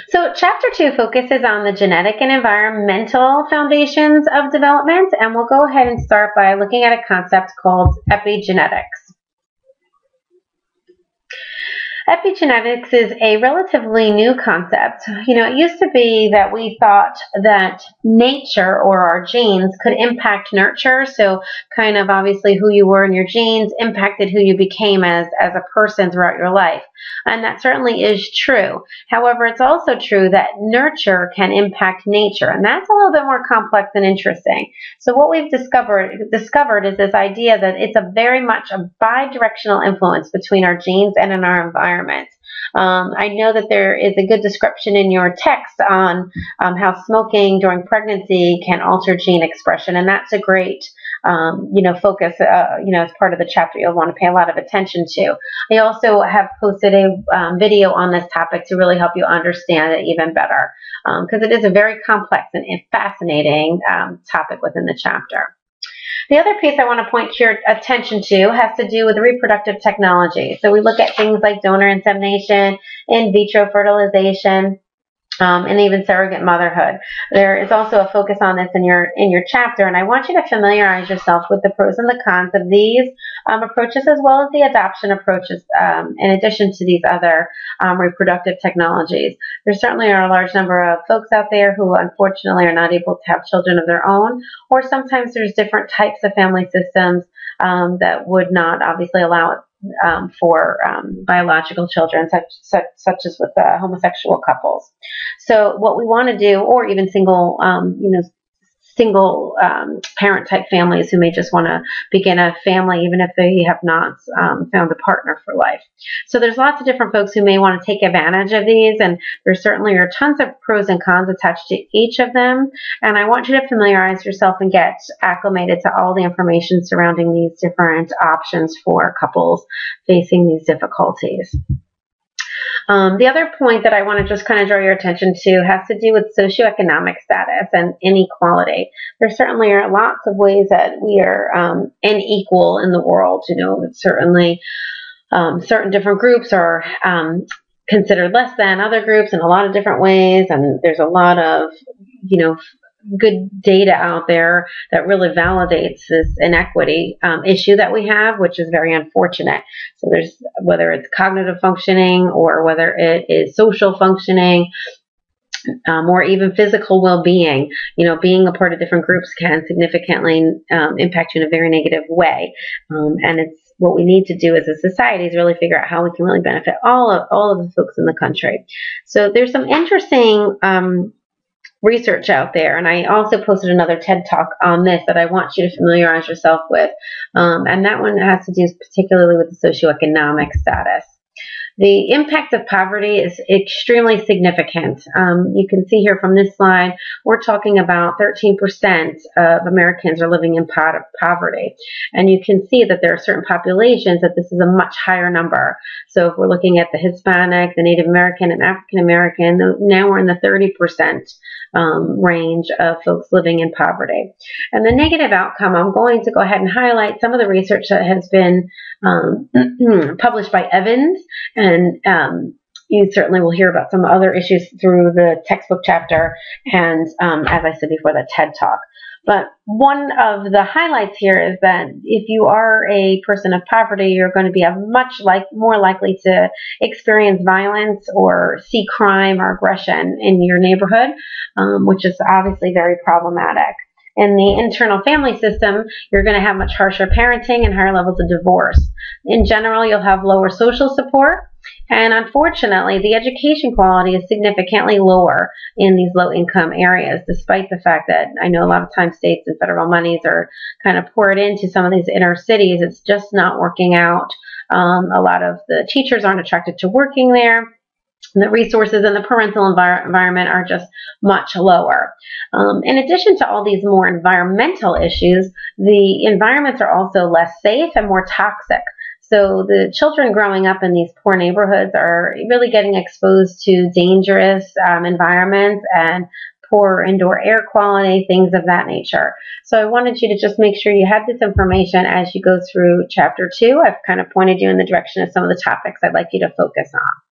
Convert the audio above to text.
So chapter 2 focuses on the genetic and environmental foundations of development, and we'll go ahead and start by looking at a concept called epigenetics. Epigenetics is a relatively new concept. It used to be that we thought that nature or our genes could impact nurture. So kind of obviously who you were in your genes impacted who you became as a person throughout your life. And that certainly is true. However, it's also true that nurture can impact nature. And that's a little bit more complex and interesting. So what we've discovered is this idea that it's a very much a bi-directional influence between our genes and in our environment. I know that there is a good description in your text on how smoking during pregnancy can alter gene expression, and that's a great focus, as part of the chapter you'll want to pay a lot of attention to. I also have posted a video on this topic to really help you understand it even better, because it is a very complex and fascinating topic within the chapter. The other piece I want to point your attention to has to do with reproductive technology. So we look at things like donor insemination, in vitro fertilization, and even surrogate motherhood. There is also a focus on this in your chapter, and I want you to familiarize yourself with the pros and the cons of these approaches, as well as the adoption approaches, in addition to these other reproductive technologies. There certainly are a large number of folks out there who unfortunately are not able to have children of their own, or sometimes there's different types of family systems that would not obviously allow it for biological children, such as with homosexual couples. So what we want to do, or even single parent type families who may just want to begin a family even if they have not found a partner for life. So there's lots of different folks who may want to take advantage of these, and there certainly are tons of pros and cons attached to each of them. And I want you to familiarize yourself and get acclimated to all the information surrounding these different options for couples facing these difficulties. The other point that I want to just kind of draw your attention to has to do with socioeconomic status and inequality. There certainly are lots of ways that we are unequal in the world. Certainly certain different groups are considered less than other groups in a lot of different ways, and there's a lot of good data out there that really validates this inequity issue that we have, which is very unfortunate. So there's, whether it's cognitive functioning or whether it is social functioning, or even physical well-being, being a part of different groups can significantly impact you in a very negative way. And it's what we need to do as a society is really figure out how we can really benefit all of the folks in the country. So there's some interesting research out there, and I also posted another TED Talk on this that I want you to familiarize yourself with, and that one has to do particularly with the socioeconomic status. The impact of poverty is extremely significant. You can see here from this slide, we're talking about 13% of Americans are living in poverty. And you can see that there are certain populations that this is a much higher number. So if we're looking at the Hispanic, the Native American, and African American, now we're in the 30% range of folks living in poverty. And the negative outcome, I'm going to go ahead and highlight some of the research that has been published by Evans, and you certainly will hear about some other issues through the textbook chapter and, as I said before, the TED Talk. But one of the highlights here is that if you are a person of poverty, you're going to be more likely to experience violence or see crime or aggression in your neighborhood, which is obviously very problematic. In the internal family system, you're going to have much harsher parenting and higher levels of divorce. In general, you'll have lower social support. And unfortunately, the education quality is significantly lower in these low-income areas, despite the fact that I know a lot of times states and federal monies are kind of poured into some of these inner cities. It's just not working out. A lot of the teachers aren't attracted to working there. The resources and the parental environment are just much lower. In addition to all these more environmental issues, the environments are also less safe and more toxic. So the children growing up in these poor neighborhoods are really getting exposed to dangerous environments and poor indoor air quality, things of that nature. So I wanted you to just make sure you had this information as you go through Chapter 2. I've kind of pointed you in the direction of some of the topics I'd like you to focus on.